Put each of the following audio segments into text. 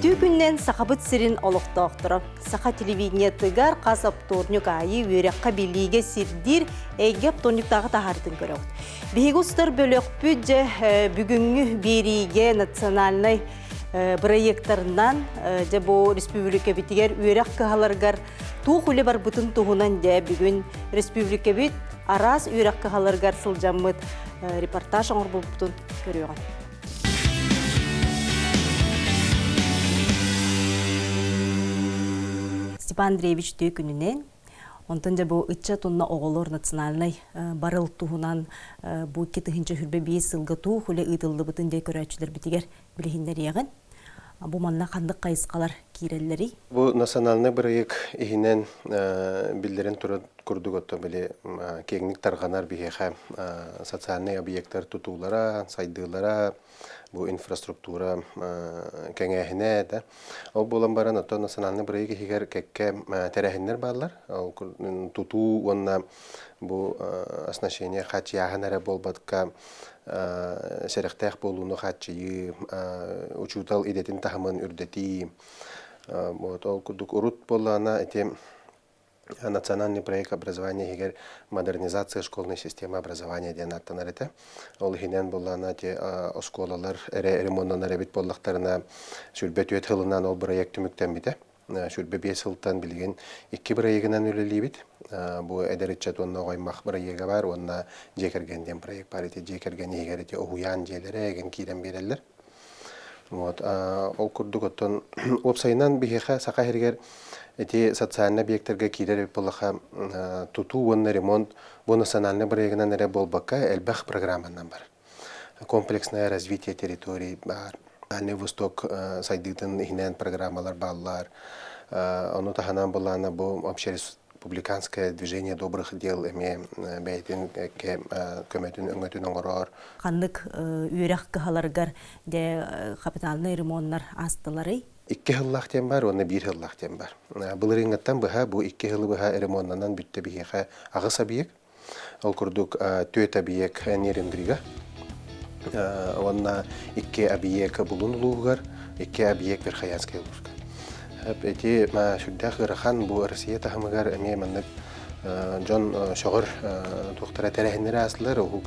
Дүү күннен сақабыт сирин олықтауқтыры. Сақа телевидение тыгар қасап торнюк айы өрекқа билиге сирдир әйгеп тонюктағы тағардың көрі. Бейгі ұстар бөлік бүдже бүгінгі бериге национальный проекттарынан жабу республика бітігер өрек қағаларғар туқ үлі бар бұтын туғынан де бүгін республика бит арас өрек қағаларғар сылжамыт репортаж оңыр бұл бұтын көріған. Степан Андреевич түй күнінен, онтан жа бұл үтча тонна оғылор национальный барыл туғынан бұл кетігінші хүрбе бейі сылғы туқ үлі ұйтылды бұтын дей көрәтшілер бітігер білігіндер еғін. Бұл манна қандық қайысқалар кейрелері? Бұл национальный проект ихинен білдерін күрдік отто білі кеңнік тарғанар бігеға социальный объекттар тұтулара, сайдылара, бұл инфраструктура кәңәхіне да. Ол болан баран отто национальный проект ихигер кәкке тәрәхіннер балар. Тұту онна бұл оснащение қачияғын әрі болбатқа сәріқтәқ болуыны қатшыйы, учутал идетін тахымын үрдеті. Ол күрдік ұрут болана әте национальный проект образования егер модернизация школьной системы образования ден аттанар әте. Ол хинен болана әте осколалар ремонтынан әребет боллақтарына сүрбет өт ғылынан ол проект үміктен біті. Шүрбе 5 жылдан білген 2 проектінен өлелі бит. Бұл әдәрітчат онна ғоймақ проекті бар, онна жекергенден проект бар еті, жекерген егер еті оғуян желері әген кейден берелер. Ол күрдік оттан опсайынан бігеға сақа әргер еті социальны объекттерге кейдер болаға тұту онна ремонт бұл национальны проектінен әрі болбаққа әлбәқ программанан бар. Комплексное развитие территории бар. Дальний Восток сайдытын ихнен программалар баллар. Оно таханан болана бу общереспубликанское движение добрых дел эме бәйтин көмөтүн өңөтүн оңорор. Қандық үйрек кахаларгар де капитальный ремонттар астылары? 2 жыллах тем бар, оны 1 жыллах тем бар. Былырыңаттан быха бу 2 жылы быха ремонттан бүтті бихеха агыс абиек. Ол курдук төт абиек нерендрига. Онна 2 объекта булунлугар, 2 объект верхоянская лужка. Эти шуддах рахан бу Россия тахмагар эме маннык Джон шогыр тохтара терехнере аслар у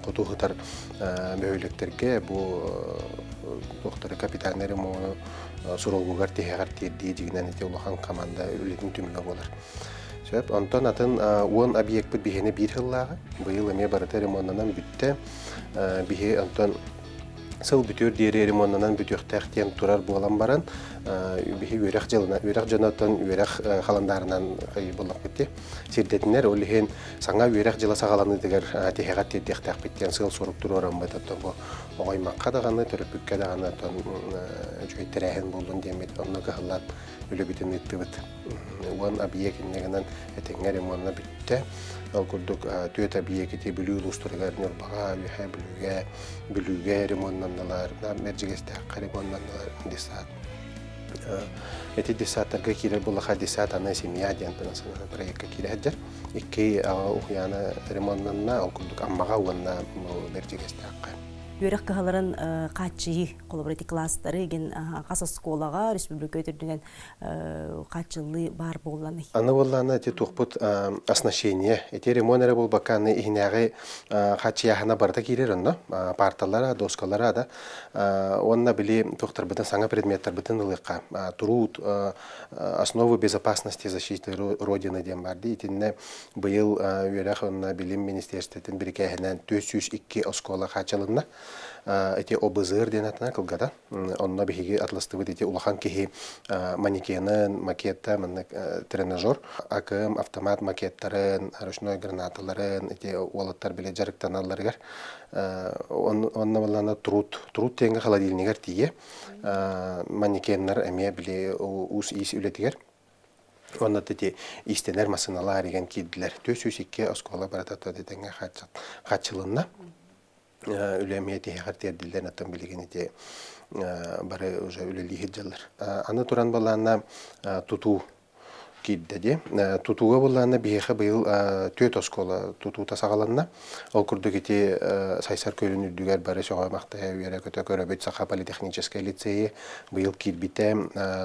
кутухтар бөйлектерге бу тохтара капитаннары мо сурулгугар тегар тирди дигенен эти улахан команда үлетин түмүгө болар. Сөп онтон атын 10 объект бит бихене 1 жыллага быйыл эме барата ремонтынан бүтте. Бихе антон сыл бүтөр дире ремонтынан бүтөктәктен турар булган баран бихе үрәк җанаттан үрәк халандарынан булып китте. Сирдетнер олихен саңа үрәк җыла сагаланы дигәр тегәт тектәк биттен сыл соруп турарам байтатта бу огаймакка даганы төрөпкә даганы тон җөйтерәһен булдын демет онны кылат үле битен иттебит. Уан объект негеннән этеңгә ремонтна битте. Ал курдук төт объекти бүлүү устургар нурбага бүлүүгө ремонттандылар, мержигесте ремонттандылар десат. Эти десаттарга кире булаха десат ана семья ден проектка кире хаджар. Икки ухяна ремонттанна ал курдук аммага уанна мержигесте Үйрек кахаларын қатшығы коллаборатив класстары еген қаса сколаға республика өтірдінен қатшылы бар болғаны. Аны болғаны әте тұқпыт оснащение. Әте ремонтары бол бақаны ихнеғі қатшияғына барда керер онна. Парталара, доскалара да. Онна біле тұқтар бұтын саңа предметтар бұтын ылыққа. Труд, основы безопасности защиты Родины дем барды. Итінне бұйыл үйрек онна білім министерстетін бірікәйінен 402 оскола қатшылынна. Эти обзыр денатна кылгада онна биги атластыбыт эти улахан кихи манекенын макетта тренажер акым автомат макеттарын ручной гранаталарын эти олаттар биле жарыктаналаргар онна балана труд теңге холодильнигер тие манекеннер эме биле ус ис үлетигер онна тети истенер масыналар деген кидилер 402 оскола баратата детенге хатчылынна үлемети хартиядилден аттан билген эти бары уже үлелиһи жаллар. Аны туран балана туту киддеди. Тутуга булланы биһе быйыл төт оскола тутута сагаланна. Ол курдук ити сайсар көлүн үрдүгөр бары сога макта үйрө көтө көрөбөт Саха политехнический лицей быйыл кидбите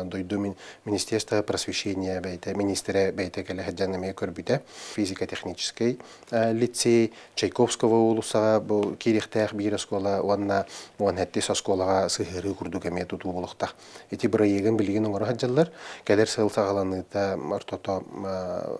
дойду Министерство просвещения бейте министре бейте келе хаджанаме көрбүтө физико-технический лицей Чайковского улуса бу кирихтех бир оскола онна монеттис осколага сыгыры курдук эме туту болукта. Ити бирайыгын билген оңор хаджалар келер сыл сагаланыта ортото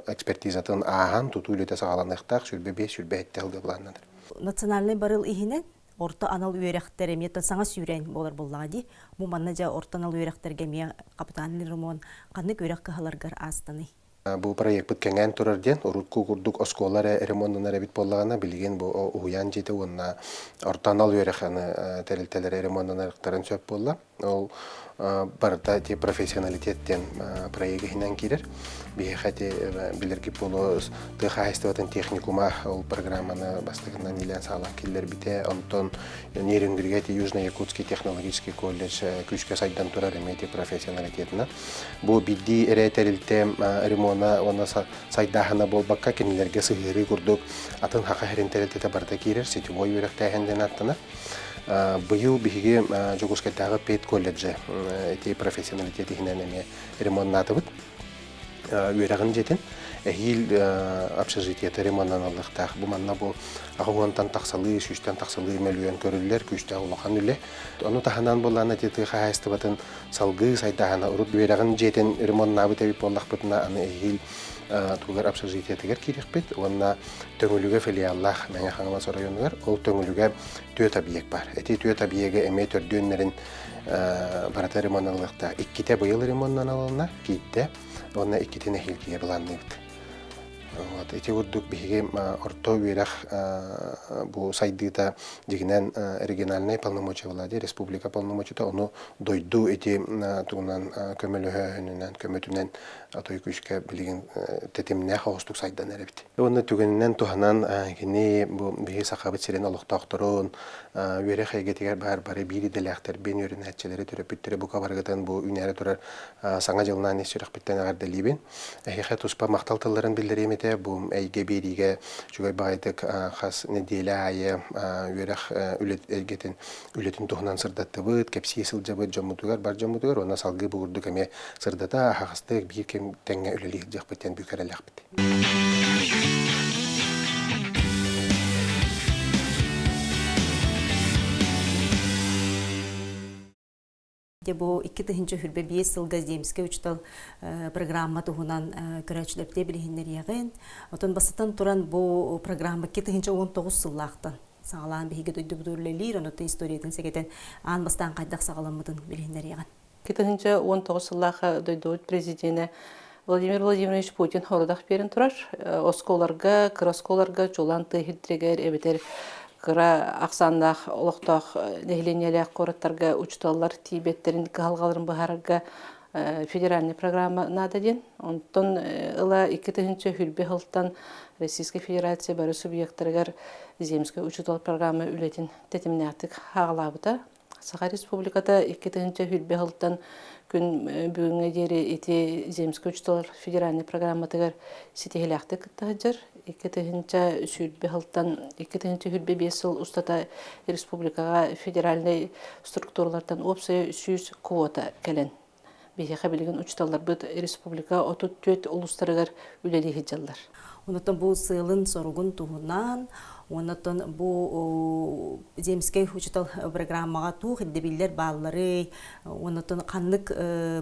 экспертизатын ахан тутулете сагаланыктак сүрбе эттелди буланнадыр. Национальный барыл ихинен орта анал үйрәхтәре мета саңа сүрән болар буллади. Бу манна жа орта анал үйрәхтәргә ме капитанлы ремонт канны үйрәк кахаларгар астаны. Бу проект бүткәнгән турарден урутку курдук осколары ремонтына бит боллагана билген бу уян жете онна орта анал үйрәханы тәрилтәләре ремонтына рактарын сөп болла. Ол барда те профессионалитеттен проектинен кирер. Бихәте билерги полос тыхайстыватын техникума ол программаны бастыгынан илен сала киллер бите Антон Нерингригати Южно-Якутский технологический колледж күчкә сайдан турар эмети профессионалитетна. Бу бидди эретерилте ремона она сайдахана болбакка кинилерге сыгыры курдук атын хака херинтерилте барда кирер сетевой үрәктә хәндән аттына. Быйыл биһиге Жогускайдагы Пет колледжи эти профессионалитети хинәнеме ремонтнатыбыт. Үйрәгән жетен хил общежитиеты ремонтнан аллыктак. Бу манна бу агыгынтан таксалы, сүстән таксалы миллион көрүлләр, күчтә улахан үле. Аны таханан булган әтети хәстәбәтен салгы сайдагына урып үйрәгән жетен ремонтнабы табып боллак бутына аны хил тугар общежитиетегер кирек бит. Онна төңөлүгө филиаллах менә хаңмас районнар, ол төңөлүгө төт объект бар. Эти төт объекты эметер дөннәрен барата ремонтналыкта 2 быйыл ремонттан алына китте. Онна 2 тине хилгие буланды бит. Вот эти урдук биге орто үйрәх бу сайдыта дигенен региональный полномочия владе республика полномочия оны дойду эти тугунан көмөлөһөнүнөн көмөтүнөн атой күчкә билген тетимне хостук сайдан эребит. Оны түгеннән туханан кини бу биге сахабыт сирен алыктакторун үйрәх эгетигер бары бири делектер бен үрнәтчеләре төрөпүттүрө бу кабаргатан бу үнәре турар саңа жылнан эсүрәк биттен агарды либин. Хәкыйкать успа макталтыларын билдереме бу әйге бериге жүгәй байтык хас неделя айы үрәх үлетен үлетен тухнан сырдаттыбыт кепси сылҗабы җамутугар бар җамутугар ona салгы бугырды кеме сырдата хагыстык бир кем тәңгә үлелек җакпытен бүкәрәләк бит. Бу 2-нче хүрбе 5 сылга земскә учтал программа тугунан көрәчләптә билгәннәр ягын. Отон басытан туран бу программа 2-19 сыллактан сагалан биге дойдурлелер, оныты историятен сәгәтен ан бастан кайдак сагаламыдын билгәннәр ягын. 2-19 сыллакка дойдут президенты Владимир Владимирович Путин хордак берен турар. Осколарга, красколарга чулан тыһитрегер эбетер кыра аксандах олоктох нехленелек кораттарга учталлар тибеттерин калгаларын бахарга федеральный программа нададен. Онтон ыла 2-нче хүрбе хылтан Российская Федерация бары субъекттаргар земская учтал программа үлетин тетимнәтик хаглабыта. Саха Республикада 2-нче хүрбе хылтан күн бүгүнгө жери эти земская учтал федеральный программатыгар сетехелектик таҗыр. 2-нче сүрбе хылтан 2-нче хүрбе 5 жыл устата республикага федеральный структуралардан опция 100 квота келен. Бихе билген учталлар бит республика 34 улустарыгар үлели хиҗаллар. Онотон бу сылын соругун тугунан, онотон бу земская учтал программага тух дебиллер баллары, онотон каннык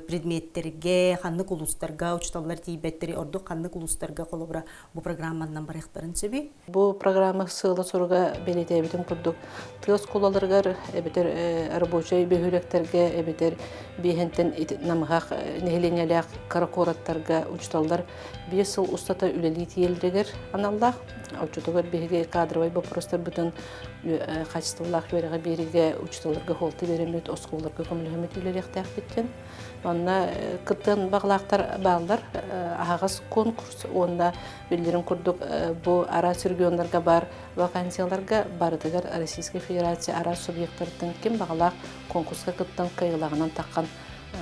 предметтерге, каннык улустарга учталлар тибеттери орду каннык улустарга колобра бу программандан барыктарын сөби. Бу программа сылы соруга белете битим курдук. Тыгыз колаларгар эбетер рабочий бөһүлектерге эбетер бихентен намгак нехленелек каракораттарга учталлар 5 жыл устата үлели тиелдегер аналлах. Учтугар биге кадровый вопростар бүтүн качестволах береге бериге учталарга холты беремет осколларга көмөлөмөт үлелектак биттен. Онна кыттан баглактар балдар агас конкурс онда билдирим курдук бу ара региондарга бар вакансияларга бардыгар Российская Федерация ара субъекттарын ким баглак конкурска кыттан кайгылагынан таккан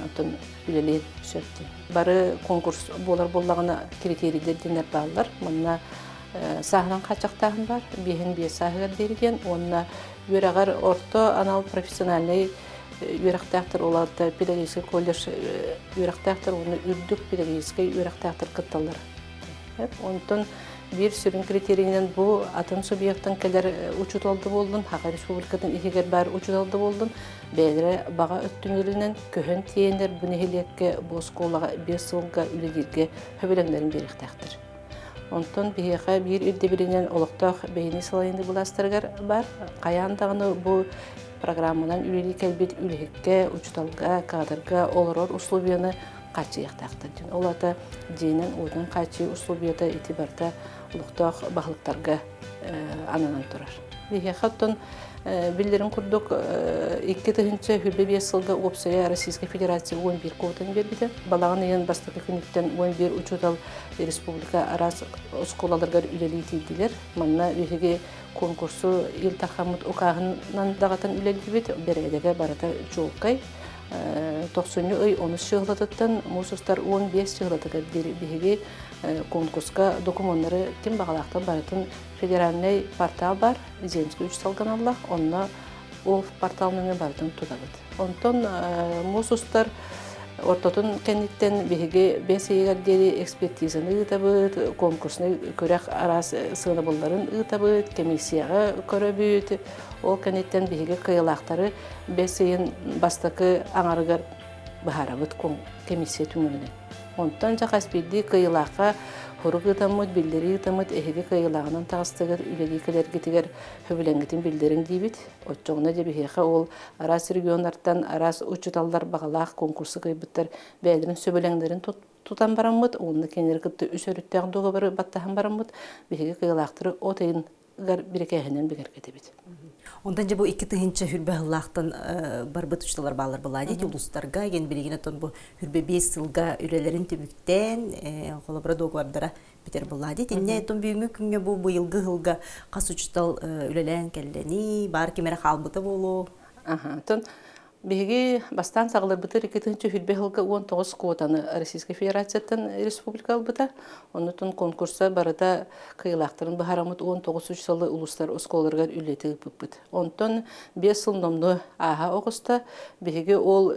Отын үлелер сөпті. Бары конкурс болар-боллағына критерийлер денер бағылар. Мұнна сағынан қачақтағын бар, бейін бей сағығар дерген. Онына өрағар орто анал профессиональный өрақтақтыр оларды педагогический колледж өрақтақтыр, оны үрдік педагогический өрақтақтыр қытталар. Онтын bir sürün kriteriyinen bu atın subyektın kadar uçut oldu boldun, Haqa Respublika'dan ikiger bar uçut oldu boldun. Belire bağa öttümlerinden köhön tiyenler bu nehiliyekke bu skolağa bir sılga üledirge höbelenlerin beriktaktır. Ondan biheqa bir ülde bilinen oluqtaq beyni salayındı bulastargar var. Qayandağını bu programından ülelik elbet ülehikke, uçutalga, kadırga, olurur uslubiyаны qaçı yaqtaqtır. Olata dinen odun qaçı uslubiyata itibarda oluqtaq bağlıqtarga ananan turar. Biheqattan bildirin kurduk 2-nче hürbe sılga opsaya Российской Федерации 11 kodan berbide. Balağın yen bastıqı günükten 11 uçutal Respublika aras skolalarga üleli tiydiler. Manna bihege konkursu iltahamut okağından dağatan üleli bit beredege barata çoğukay. 90 ay 13 şıhladıktan musustar 15 şıhladıklar bihege konkurska dokumentları kim bağlaqtan baratın federalnay portal var, Zemski 3 salgan Allah, onunla o portalının baratın tutabıd. Ondan musustar ortatın kenditten bihege 5 aygar deri ekspertizini ıtabıd, konkursunu körek aras sınavların ıtabıd, komissiyaga köröbüd, o kenditten bihege kıyılaqları 5 ayın bastakı anarıgar baharabıd komissiya tümününe. Ondan jaqas bildi kıyılaqa horuk ıtamıd, bildiri ıtamıd, ehege kıyılağынан tağıstıgır, ülelikeler getiger höbülengitin bildirin dibit. Otçoğuna da biheqa ol aras regionlardan aras uçutallar bağalaq konkursu kıybıttar bәлдерін söbülenglerin tutan baramıd, onunla kendileri kıttı üsörüttəğin doğa barı battahan baramıd, bihege kıyılaqtırı otayın birikəhindən biger getibit. Ondan bu 2-nче hürbe hıllaqtan barbıt uçtalar bağlar bulaydı. Uluslarga gen bilgin atan bu hürbe 5 yılga ürelerin tübükten kolabora doğardara biter bulaydı. Dinne eton büyümü künge bu yılgı hılga qas uçtal ürelerin kelleni bar kemere halbıta bolu. Беги бастан сағылар бұтыр 2-нче hürbe hılga 19 kvotаны Российской Федерацияттан республикал бұта. Онытын конкурса барыда кыйлақтарын бұхарамыд 19 салы улустар осколарғар үлеті бұппыд. Онтын 5 сыл номны аға оғыста беги ол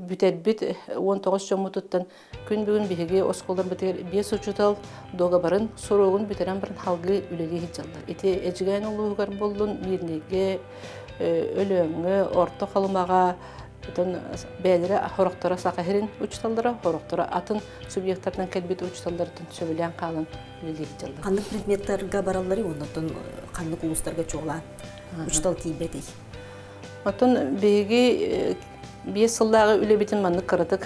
бүтәлбіт 19 жомутыттан күн бүгін беги осколар бұтыр 5 ұчытал доға барын соруғын бүтерен бірін халғы үлеге хиджалдар. Ете әжігән олуғар болдың мирнеге ölüğünü, orta kalmağa, bәлері хорақтара сақахерин ұчталдыра, хорақтара атын субъекттардан кәлбет ұчталдырдың сөбілен қалын үлелері жалды. Қандық предметтерге баралары, ондан қандық ұлыстарға чоғлан ұчтал кейбеді. Отын бейге 5 сылдағы үлебетін маңдық қырытық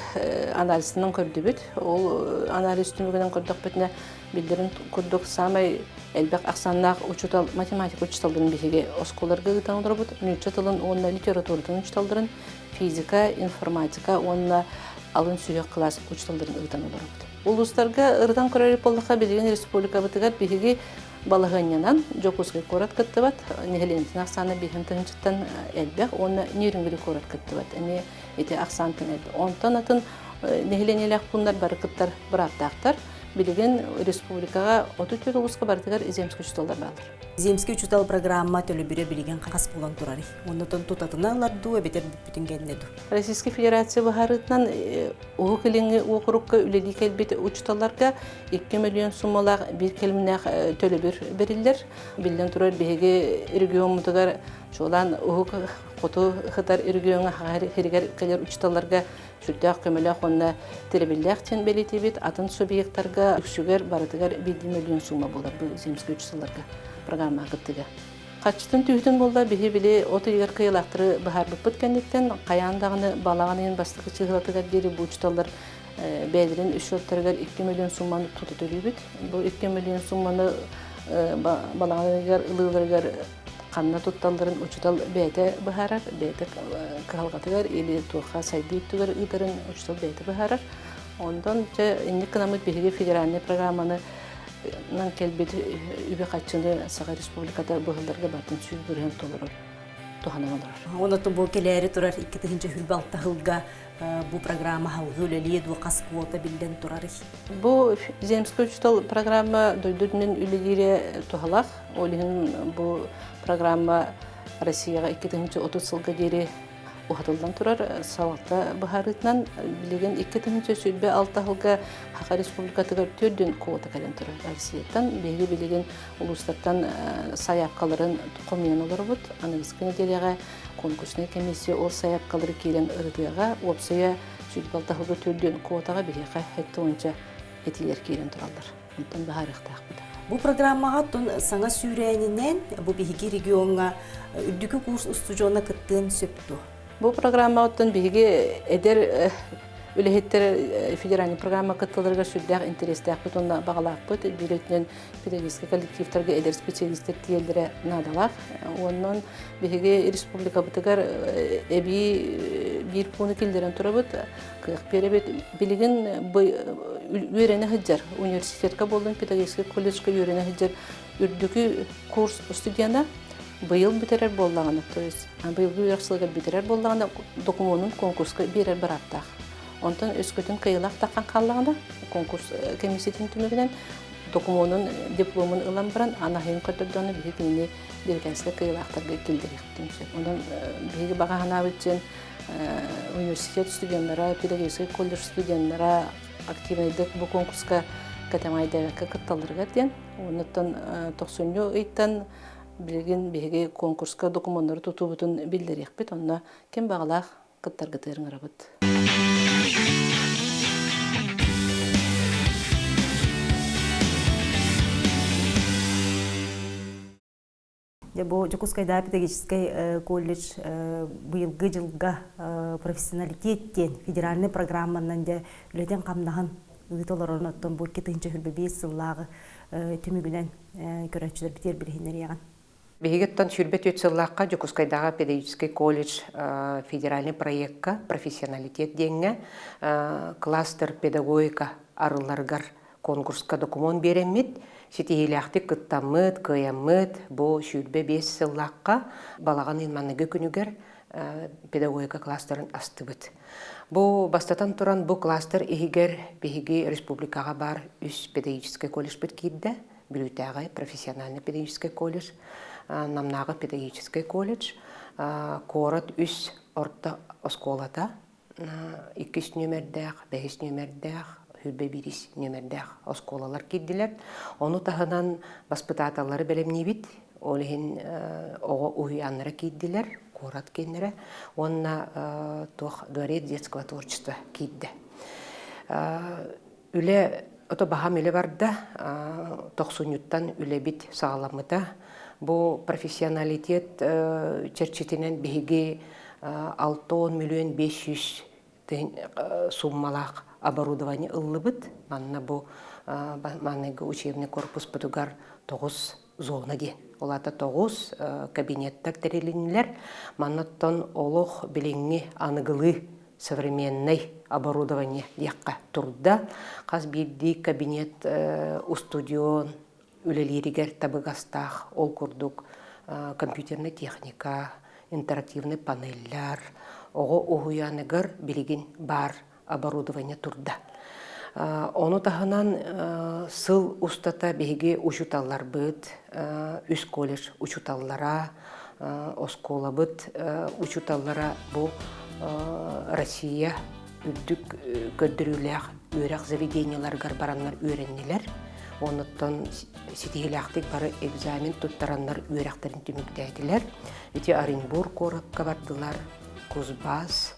анализінің көрді бүт. Ол анализ түмігінің көрдік бітіне білдерін көрдік самай әлбәк ақсаннақ ұчытал, математик ұчыталдырын бейге осколарға ғытан отыры бұд. Нүтчі тылын онына литературдан ұчыталдырын, физика, информатика, онына алын сүйек қылас ұчыталдырын ғытан отыры бұд. Улустарға ұрыдан көрері болдыққа білген республика бұтығар бейге балығаннан жокускай корат кыттыбат, нехелентин ақсаны бейхін тыңчыттан әлбәк, оны нерінгілі корат кыттыбат, әне еті ақсантын әлбәк. Онтан атын нехеленелек бұндар бары кыттар бұраптақтар, білген республикаға 34 ұлысқа бардығар Земский учуталдар бағылар. Земский учутал программа төлі бірі білген қағас болан тұрары. Ондан тұтатына аларды, өбетер бүтін кәдінеді. Российской Федерация бағарытынан оғы кіліңі оқырыққа үлелі кәлбеті учуталарға 2 миллион суммалақ бір кәлімінәқ төлі бір берілдер. Білден тұрар бейге регион мұтығар жолан оғы қоту қытар регионға херігер кәлер учуталарға Шүрдәк көміләқ онына тіребілдәқ тен бәлеті бет, атын субъекттарға үкшігер барытығар 1 миллион сумма болар бұл Земский учуталарға программа қыттыға. Қачтын түйдің болда бейі біле оты егер қиылақтыры бұхар бұппыт кәндеттен қаяндағыны балағанын бастықы чығылатығар дері бұл учуталар бәлерін үш оттарығар 2 миллион сумманы тұты төлі бет. Бұл 2 миллион сумманы балағанығар ылығырығар қанна тұтталдырын учутал бәйті бұхарар, бәйті қағалғатығар, елі туға сайдыйттығар ұйдарын учутал бәйті бұхарар. Ондан енді қынамыд бейге федеральный программаны кәлбет үбе қатшыны Саға республикада бұғылдарға бартын сүйіз бұрген толырыр. туханан олар. Онотон бу келери турар 2-нче хүлбалта хылга бу программа халгы үлелие ду кас квота билден турар. Бу земский учетал программа дойдуднен үлелире тухалах. Олин бу программа Россияга 2-30 жылга дери ухатылдан турар. Савакта бахарытнан билеген 2-нче сүлбе 6 жылга Хака Республикатыгар төрдөн квота кален турар. Россиятан билеген улустардан саяпкаларын комен олар бут. Английский делега конкурсный комиссия ол саяпкалары келен ырдыга опсая сүлбе 6 жылга төрдөн квотага билега хеттонча этилер келен туралдар. Онтан бахарыктак бут. Бу программага тон саңа сүрәнинен бу биһиги регионга үрдүкү курс устужона кыттын сөптү. Бу программа оттон биһиги эдер үлехеттер федеральный программа кыттыларга сүрдәк интерестәк бутонна багалакпыт бюллетенен педагогический коллективтарга эдер специалисттер тиелдере надалак. Оннан биһиги республика бутыгар эби бир пуны килдерен турабыт. Кык беребет билеген үйрәнә хәҗәр университетка булдым педагогический колледжга үйрәнә хәҗәр үрдүкү курс студентлар быйыл бетерер боллаганы, то есть быйыл юраксылыгы бетерер боллаганы документын конкурска берер бараттак. Онтон өскөтүн кыйлак таккан каллагында конкурс комиссиятын түмүгүнөн документын дипломун ылам баран анахын кырдырданы бигини бергенске кыйлактарга келдириктим. Ондан биги багана үчүн университет студенттары, педагогический колледж студенттары активныйдык бу конкурска катамайда катталырга ден. Онтон 90 ыйттан билген биги конкурска документтары тутубутун билдирекпит. Онна кем багалак кыттарга тырыңырабыт. Бу Жокускайда педагогический колледж быйылгы жылга профессионалитеттен федеральный программанан да үледен камнаган ыйтолорон оттон бу 2-нче хүлбе 5 сыллагы түмүгүнөн көрөчүлөр битер билгендер яган. Бегеттан сүрбет өтсыллаққа Жокускайдағы педагогический колледж федеральный проектка профессионалитет денге кластер педагогика арыларгар конкурска документ беремет. Сетихиляхты кыттамыт, кыямыт, бу сүрбе 5 сыллаққа балаған инманныгы күнігер педагогика кластерын астыбыт. Бу бастатан туран бу кластер ихигер бихиги республикаға бар үс педагогический колледж бит кидді. Билютағы профессиональный педагогический колледж, намнағы педагогический колледж, корот үс орта осколата, 2 нөмердәк, 5 нөмердәк, хүрбе 1 нөмердәк осколалар киддилер. Оны тағынан воспитаталары белемнебит, олығын оғы уйанлары киддилер, корот кеннері, онына дворец детского творчества кидді. Үле ото баһам үле барда, 90-юттан үле бит сағаламыда. Бу профессионалитет черчетинен биһиги 6 миллион 500 суммалақ оборудование ыллыбыт. Манна бу манныгы учебный корпус бутугар 9 зона ден. Олата 9 кабинеттак терелинлер. Маннаттан олох билеңи аныгылы современный оборудование якка турда. Каз бирди кабинет студион үлелеригер табыгастах ол курдук компьютерная техника, интерактивный панеллер, ого угуяныгар билигин бар оборудование турда. Оны таханан сыл устата беги учуталлар быт, үс колледж учуталлара, оскола быт учуталлара бу Россия үддүк көддүрүләк үйрәк заведенияларгар бараннар үйрәннеләр. Онуттан сетихиләктик бары экзамен туттараннар үйрәктәрен түмүктәйдиләр. Үте Оренбург коракка бардылар, Кузбасс,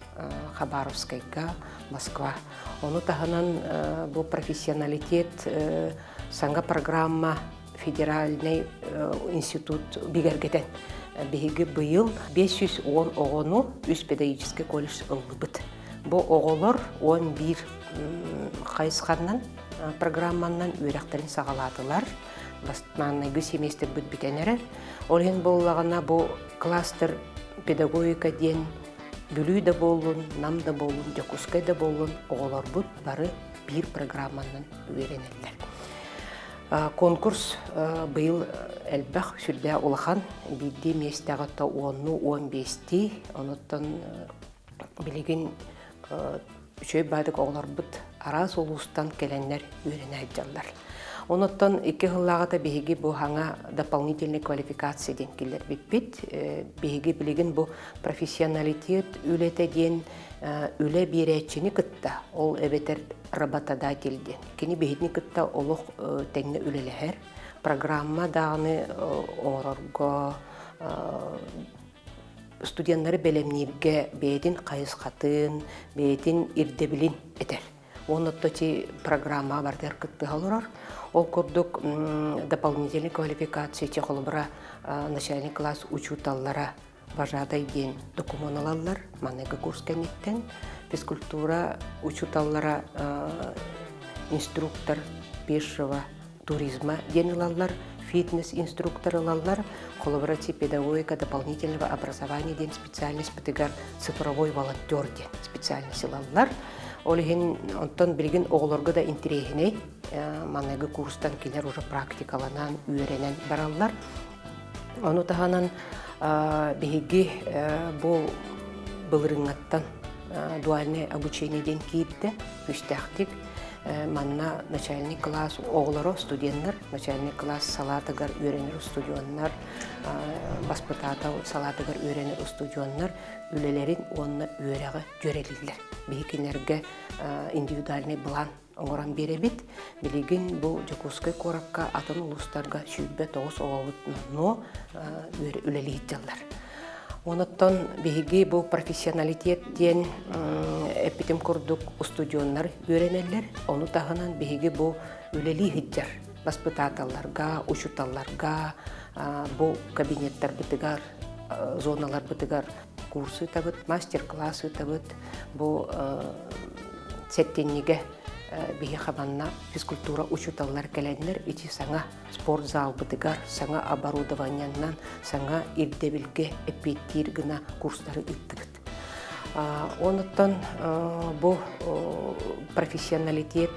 Хабаровскайга, Москва. Оны таханан бу профессионалитет саңга программа федеральный институт бигергеден. Беги быйыл 510 оғыну үс педагогический колледж ылбыт. Бу оғылар 11 қайысқаннан программаннан үйрәктерін сағаладылар. Бастманныгы семестр бүт бітенерер. Олген болағына бу кластер педагогика ден бүлүй да болын, нам да болын, Жокускай да болын, оғылар бұт бары бір программаннан үйренелер. Конкурс быйыл элбэх сүрдэ улахан бидди местагатта 10-15 оноттон билигин үчөй бадык огларбыт арас улустан келеннер үйренэ жаллар. Оноттон 2 хыллагата биһиги бу хаңа дополнительный квалификация ден киллер бит. Биһиги билигин бу профессионалитет үлете ден үле бирэчини кытта. Ол эбетер работодатель ден. Кини биһитни кытта олох теңне үлелехер. Программа дагыны орорго студенттары белемнирге бейтин кайыскатын, бейтин ирдебилин этер. Онотти программа бардер кытты халурар. Ол курдук дополнительный квалификация чехолбра начальный класс учуталлара вожатай ден документаллар, манега курс кенеттен, физкультура учуталлара инструктор пешего туризма денилаллар, фитнес-инструкторлалар, коллаборатив педагогика дополнительного образования ден специальность патыгар цифровой волонтер ден специальность лаллар. Олеген онтон билген оғлорга да интерехиней, манеги курстан келер уже практикаланан, үйренен бараллар. Ону таханан биһиги бу былырыңаттан дуальное обучение ден киитте, үстәхтик. Манна начальный класс оғлоро студенттер, начальный класс салатыгар үйренер студенттер, баспытатау салатыгар үйренер студенттер, үлелерин онна үйрәгы жөрелилер. Бейкенерге индивидуальный план оңоран беребит. Билигин бу Жакускай коракка атын улустарга шүйбе 9 оғылыт но үлелейт жаллар. Оноттон биһиги бу профессионалитет ден эпитем курдук студионнар үйренелер. Ону тахынан биһиги бу үлели хиджар. Баспытаталларга, учуталларга, бу кабинеттар бытыгар, зоналар бытыгар курсы табыт, мастер-классы табыт. Бу сеттенниге биһи хабанна физкультура учуталлар келеннер ити саңа спортзал бытыгар, саңа оборудованияннан, саңа ирдебилге эппеттир гына курстары ыттыгыт. Оноттон бу профессионалитет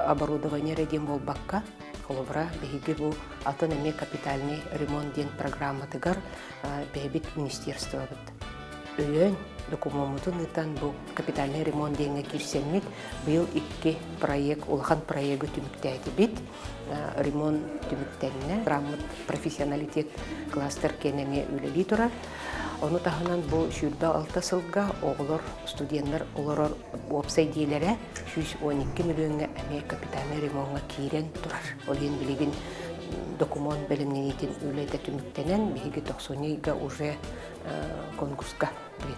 оборудование реден болбакка, холобра биһиги бу атын эме капитальный ремонт ден программа тыгар бэбит министерство бит. Өйөн документын ытан бу капитальный ремонт денге кирсенмит быйыл 2 проект, улахан проекты түмүктәйди бит. Ремонт түмүктәйне грамот профессионалитет кластер кенеме үлели турар. Оны тахынан бу шүрбе 6 сылга оғлор студенттер олорор веб-сайтлары 112 миллионга эме капитальный ремонтга кирен турар. Олен билигин документ белемненитин үлете түмүктенен биһиги 90-га уже конкурска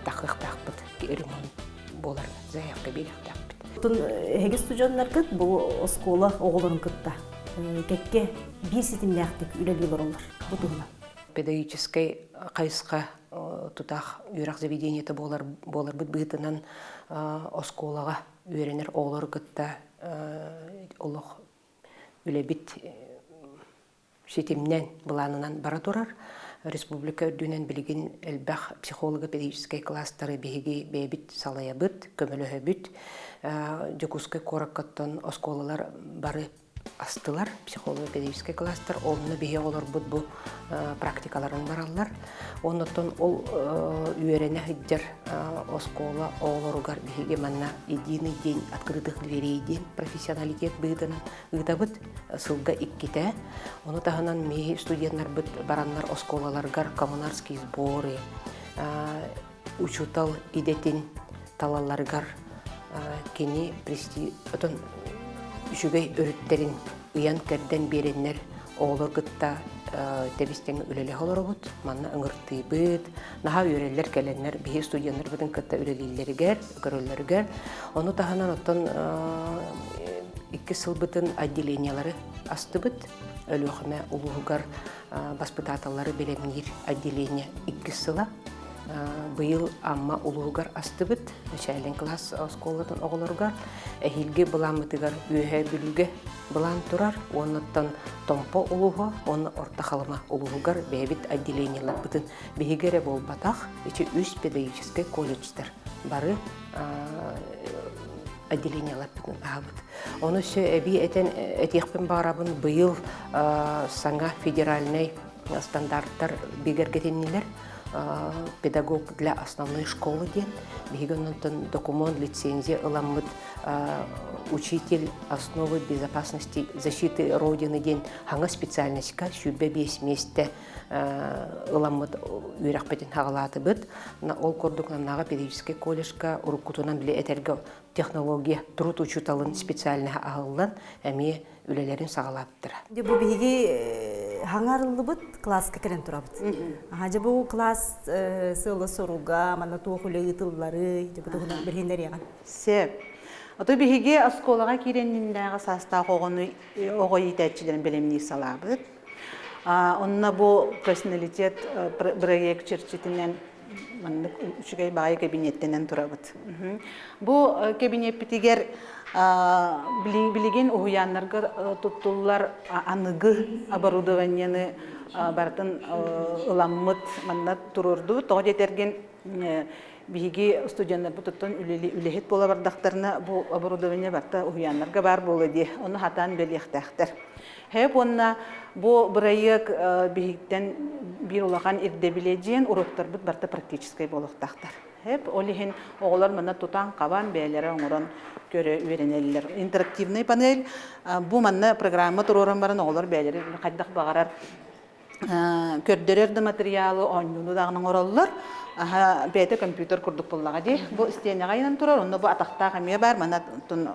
тахыктакпыт ремонт болар заявка беректакпыт. Тун эги студенттер кыт бу школа оголорун кытта. Кекке бир ситимлектик үлелилер олар. Бу тугуна. Педагогический кайыска тутах юрак заведениеті болар бит бытынан осколага үйренер оғлор кытта олох үлебит сетимнен буланынан бара турар. Республика үрдүнен билигин элбах психолого-педагогический класстары биһиги бэбит салаябыт, көмөлөһөбүт. Жакускай кораккаттан осколалар бары астылар, психолого-педагогический класстар, олны биһи олар бу практикаларын бараллар. Оннотон ол үйрене хиджар оскола олоругар биһиги манна единый день открытых дверей день профессионалитет бытынан ытабыт сылга 2-те. Оны таханан меһи студенттар быт бараннар осколаларгар коммунарские сборы, учутал идетин талаларгар кени прести отон үчүгэй өрүттерин ыян керден береннер оолор гытта тебистен үлеле холоробут, манна ыңыртыйбыт, наха үйрелер келеннер, биһи студенттер бытын кытта үлелилеригер, көрөллөрүгер. Ону таханан оттон 2 сылбытын отделениялары астыбыт, өлөхмө улуугар баспытаталары белемнир отделение 2 сыла. Быйыл амма улуугар астыбыт, начальный класс школатын оголоргар, эхилге буламытыгар үйе бүлге булан турар, оннаттан томпо улууга, онны ортахалыма улуугар бэбит отделениялар бытын бихигере болбатах, ичи 3 педагогический колледждер бары отделениялар агабыт. Оны сө эби этен этиекпен барабын быйыл саңа федеральный стандарттар бигергетеннилер педагог для основной школы ден бигеннен документ лицензия ыламмыт учитель основы безопасности защиты родины ден хаңа специальностька сүрбе 5 месте ыламмыт үйрәкпетен хагалаты бит ол кордук нага педагогический колледжка урукутунан биле этерге технология труд учуталын специальный агылдан эми үлелерин сагалаптыр. Бу биги хаңарылыбыт класска керен турабыт. Хажы бу класс сылы соруга, мана туохулы ытыллары, жабытыгынан бирхендер яган. Сеп. Ото биге осколага киренниндәге саста когону огой итәчиләрен белемни салабыт. Онна бу персоналитет проект черчитинен манны үчүгәй бай кабинеттенен турабыт. Бу кабинет питигер билеген уяннарга туттуллар аныгы оборудованияны бартын ыламмыт манна турурду. Тоо жетерген биги студенттер бутуттан үлехет бола бардактарына бу оборудование барта уяннарга бар болу ди. Оны хатан белехтәхтер. Хеп онна бу проект бигиттен бир улаган ирдебилежен уроктар бут барта практический болохтактар. Хеп олихин оголар мына тутан кабан бәйләре оңорон көрө үйренеллер. Интерактивный панель бу манна программа туроран барын оголар бәйләре кайдак багарар көрдөрөрдө материалы оңнуну дагының ороллар. Бәйте компьютер курдук буллага ди. Бу стенага янан турар, онда бу атактага ме бар, мана тун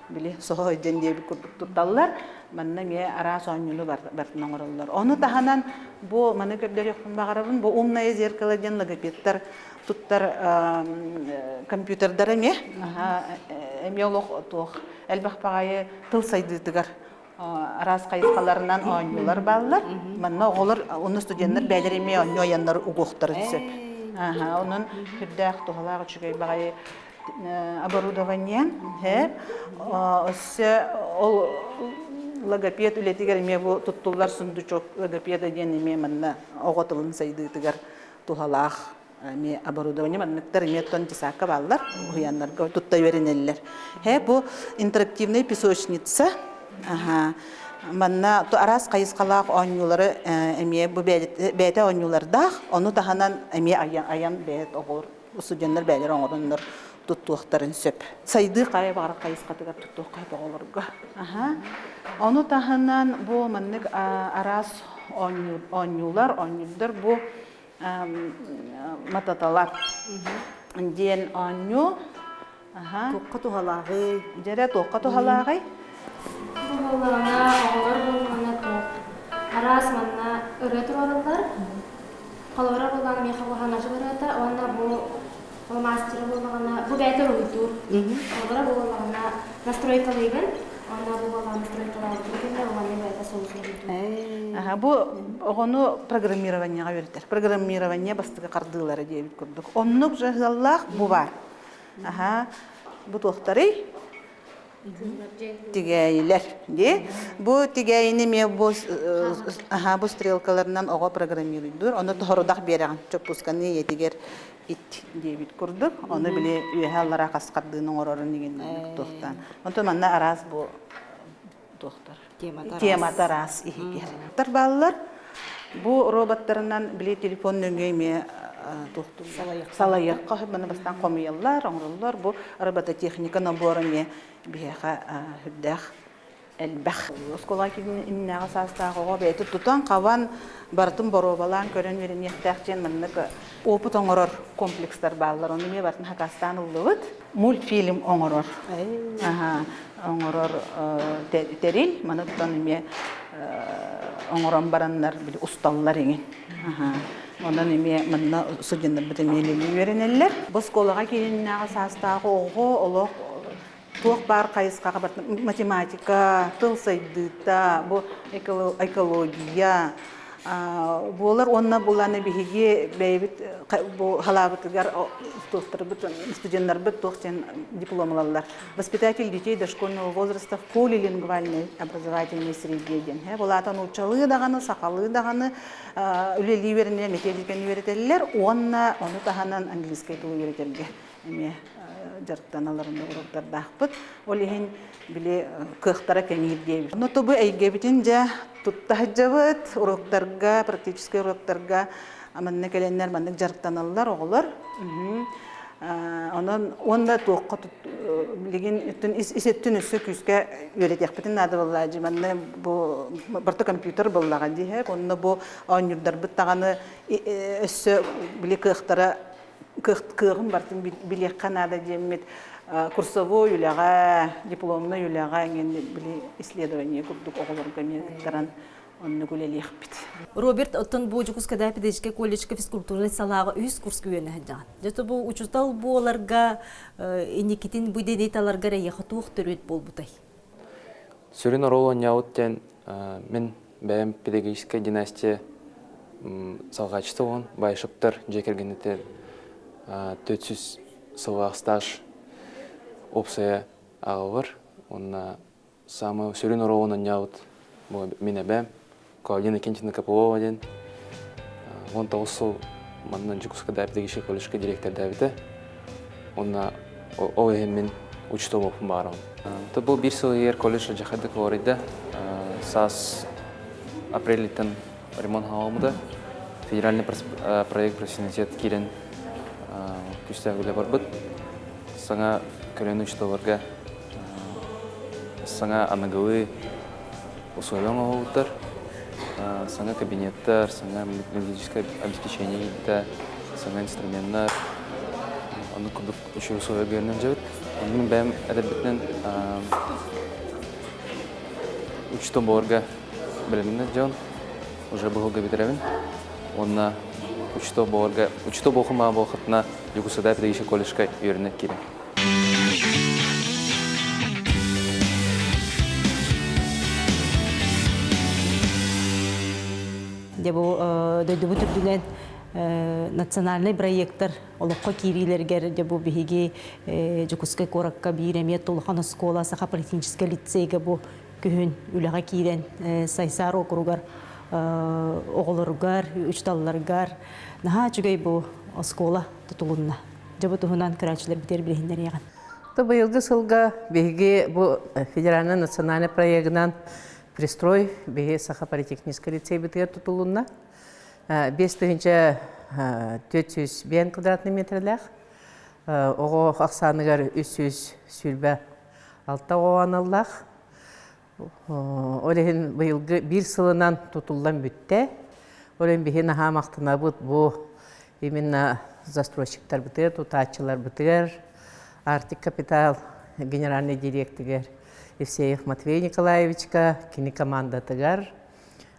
били сохойден дип курдук тутталлар. Манна ме ара соңнуну бартынан ороллар. Оны таханан бу мана көрдөрөкпүн багарабын, бу умное зеркало ден логопедтер туттар компьютердер эме. Эмиолог тох элбах багайы тыл сайдыдыгар. Арас кайыскаларынан оңнулар баллар. Манна оголор уну студенттер бәйлереме оңнуяннар угуктар дисеп. Onun hüddəq toxalar üçügəy bağay оборудование. Ol logoped ületiger me bu tuttullar sundu çok logoped deneme manna oğatılın saydıtıgar toxalar me оборудование manlıklar me ton tisaka ballar uyanlar tutta vereneller. Bu interaktivный песочница. Манна то арас кайыскалак оңнулары эме бу бәйте оңнуларда оны таханан эме аян бәйт огор студенттер бәйләр оңорыннар туттуктарын сөп. Сайды кай бар кайыскатыгар туттук кай боголорга. Оны таханан бу маннык арас оңнулар бу мататалар. Ден оңну Тоққа тухалагы, жере тоққа тухалагы. Булгана, оғылар булгана тоқ. Арас манна өрет оралдар. Қалора булгана меха булгана жыбырата, онна бу мастер булгана, бу бәйтер уйтур. Қалора булгана настройкалыгын, онна бу булгана настройкалыгын, кенде булгана бәйтер соусуйтур. Бу оғыны программированияға бердер. Программирование бастыға қардылары дейбіт көрдік. Оннық жағаллақ бу бар. Бу тоқтары тигәйләр. Бу тигәйне ме бу стрелкаларынан оға программируйдыр. Оны тоғырудақ береген. Чөп пусканы етігер ит дейбіт көрдік. Оны біле үйәллара қасқардығының орорын деген тоқтан. Онты манна араз бу тоқтар. Темата рас ихигер. Балалар бу роботтарынан биле телефон нөңгөйме тоқту. Салайыққа мына бастан комыяллар, оңроллар бу робототехника наборыне бияха хүддах элбах. Оскола кидин иннага састагыга бейти тутан кабан бартын боробалан көрөн берен яктакчен мындык опыт оңорор комплекстер балалар. Оны ме бартын Хакастан улдубут. Мультфильм оңорор. Оңорор терил, мана тутан ме оңорон бараннар били усталлар эген. Ondan eme manna sujunlar bitemeli öğrenirler. Bu skolaga kelinnaga sastagı oğu oluq toq bar kayıska matematika, tıl saydıta, bu ekologiya. Bular onna bulanı bihige beybit bu halabıtgar студенттер бит тоқчен дипломлалар. Воспитатель детей дошкольного возраста в полилингвальной образовательной среде. Булатан учалы даганы, сакалы даганы үлели берне методиканы үйрөтелер. Оны таханан английский тил үйрөтелге. Эме жарыктаналарында уруктардахпыт. Ол ихин биле кыхтара кеңир дейбит. Но тобу эйгебитин жа туттахжабыт уруктарга, практически уруктарга аманна келеннер мандык жарыктаналар оголор. Онон онда тоққа билеген үтін исеттін үсі күске үйретекпетін ады боллажы. Манны бұл бірті компьютер боллаға дейі. Онны бұл оңырдар бұттағаны өсі біле кықтара кығын бартын білеққан ады деймет. Курсовой үліға, дипломны үліға біле исследование күрдік оғылыр көметтаран. Онны күлелі еқпет. Роберт оттон бу Жукускада педагогический колледжка физкультурный салага үз курс күйені хаджан. Жато бу учустал бу оларга инекитин бу денеталарга раяхатух төрөт болбутай. Сөрін оролу няуттен мен бәйім педагогическая династия салғачты оған байшыптыр жекергенетер 400 сылғақ стаж опсая ағылыр. Онна самы сөрін оролуны няут мен бәйім Калина Кентина Капылова ден. 19 жыл маннан Жукускада педагогический колледжка директор дәвіті. Онна ол мен учтом оқым барым. То бұл бір сыл ер колледжа жақады колорейді. Сас апрелиттен ремонт қаламыды. Федеральный проект профессионалитет керен күстәгілі бар бұд. Саңа көрен учтоларға саңа анығылы условион олуттар. Саңа кабинеттар, саңа методическое обеспечение, саңа инструменттар. Оны күдік үші условия көрінен жауыд. Оның бәйім әдәбеттен учтом болырға білімінен жауын. Уже бұғылға бітірәбін. Онына учто болғыма болғытына Жукускада педагогический колледжка үйерінет керем. Дебу дөйдүбү түрдүнен национальный проекттар олоққа кирилергер дебу биһиги Жукускай коракка биремет толхан школа саха политический лицейге бу күһүн үләгә кирен сайсар округар оголоргар учталларгар наха чугай бу школа тутулунна дебу туһунан крачлар битер билһиндер яган. То быйылгы сылга биһиги бу федеральный национальный проектынан пристрой беге саха политехнический лицей битер тутулунна 5400 бен квадратный метрлях ого аксаныгар 300 сүлбе алта оаналлах олен быйылгы бир сылынан тутулдан бүтте олен биһи наха мактанабыт бу именно застройщиктар битер тутаачылар битер Артик Капитал генеральный директор Евсеев Матвей Николаевичка, кини команда тыгар,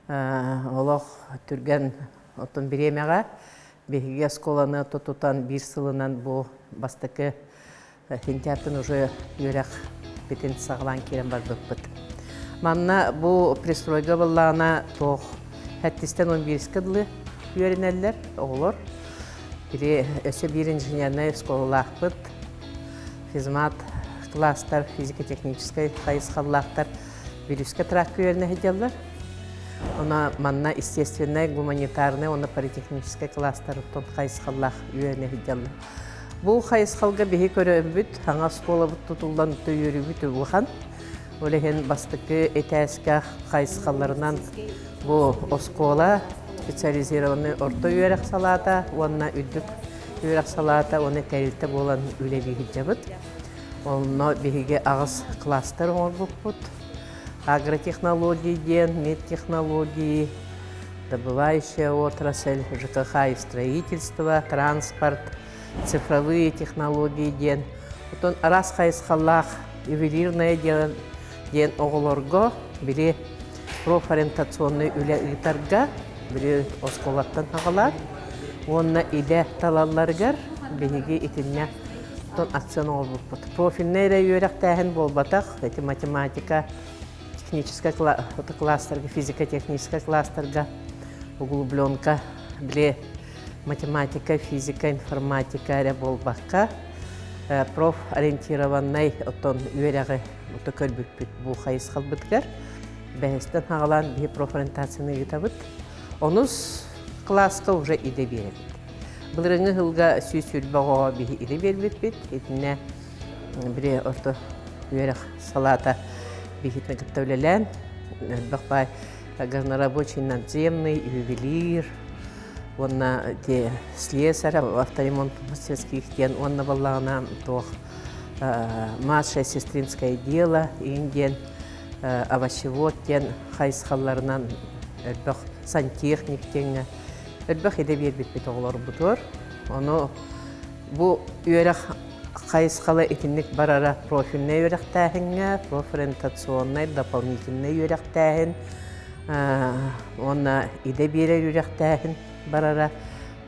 олох түрген отын биремеға, беге сколаны тотутан бир сылынан бу бастықы хентятын уже үйрек бетен сағылан керен бар бұппыт. Манна бу пристройға боллағына тоқ әттістен 11 кыдлы үйренелер, оғылыр. Бири өсі бір инженерный сколалақ бұд, физмат, кластар, физико-технический қайысқаллақтар вирусқа тракка үйеріне хеделер. Она манна естественный, гуманитарный, она политехнический кластар қайысқаллақ үйеріне хеделер. Бұл қайысқалға бейі көрі бүт, аңа скола бұт тұтылдан үйері бүт ұлған. Олеген бастықы этәскі қайысқаларынан бұл оскола специализированный орта үйерек салата, онына үддік үйерек салата, оны тәрілті болан үлі бейі жабыт. Онна биһиге агыс кластер оңорбуппут. Агротехнологии ден, медтехнологии, добывающая отрасль, ЖКХ и строительство, транспорт, цифровые технологии ден. Потом раз хайсхаллах ювелирное ден оголорго, бири профориентационный үле итарга, бири осколаттан хагалар. Онна иле талалларгар, биһиге итинне тон акцион олбуппут. Профильный үйрек тәһін болбатақ, математика, техническая кластерга, физико-техническая кластерга, углубленка, для математика, физика, информатика болбаққа, профориентированный тон үйрегі көрбүкпүт бұл қайысқал бүткер. Бәйістен ағалан бей профориентацияны етабыт. Оныз класска уже иде беребіт. Бұлырыңы ғылға сүйсүл бағуға бейі иде бербет бет, етіне бире орто үйерек салата бихитне кіптәулелән, бақпай горнорабочий, надземный, ювелир, онна те слесарь, авторемонт мастерских тен, онна баллағына тоқ младшее сестринское дело, инден, овощевод тен, хайсқаларынан әлбәқ сантехник тенге, әлбәқ еде бербет оғылар бұтыр. Оны бұл үйерек хайсқалы етінік барара профильный үйерек тәхінге, профориентационный, дополнительный үйерек тәхін, онна еде берер үйерек тәхін барара,